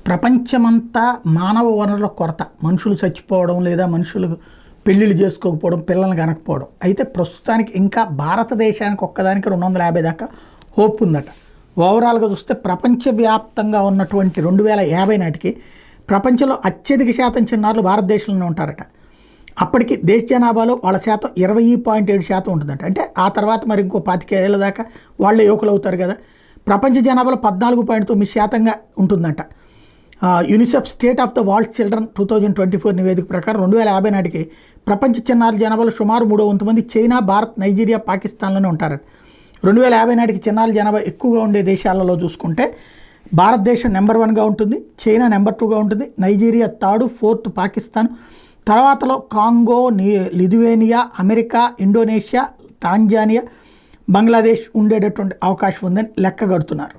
ప్రపంచమంతా మానవ వనరుల కొరత, మనుషులు చచ్చిపోవడం లేదా మనుషులు పెళ్ళిళ్ళు చేసుకోకపోవడం, పిల్లల్ని కనకపోవడం. అయితే ప్రస్తుతానికి ఇంకా భారతదేశానికి ఒక్కదానికి 250 దాకా హోప్ ఉందట. ఓవరాల్గా చూస్తే ప్రపంచవ్యాప్తంగా ఉన్నటువంటి 2050 నాటికి ప్రపంచంలో అత్యధిక శాతం చిన్నారులు భారతదేశంలోనే ఉంటారట. అప్పటికి దేశ జనాభాలో వాళ్ళ శాతం 20.7% ఉంటుందట. అంటే ఆ తర్వాత మరి ఇంకో 25 ఏళ్ళ దాకా వాళ్ళే యువకులు అవుతారు కదా. ప్రపంచ జనాభాలో 14.9% ఉంటుందట. UNICEF state of the world children 2024 నివేదిక ప్రకారం 2050 నాటికి ప్రపంచ చిన్నారుల జనాభాలో సుమారు 3/3 మంది చైనా, భారత్, నైజీరియా, పాకిస్తాన్లోనే ఉంటారట. 2050 నాటికి చిన్నారుల జనాభా ఎక్కువగా ఉండే దేశాలలో చూసుకుంటే భారతదేశం నెంబర్ 1గా ఉంటుంది, చైనా నెంబర్ 2గా ఉంటుంది, నైజీరియా థర్డ్, ఫోర్త్ పాకిస్తాన్, తర్వాతలో Congo, Lithuania, America, Indonesia, Tanzania, Bangladesh ఉండేటటువంటి అవకాశం ఉందని లెక్క కడుతున్నారు.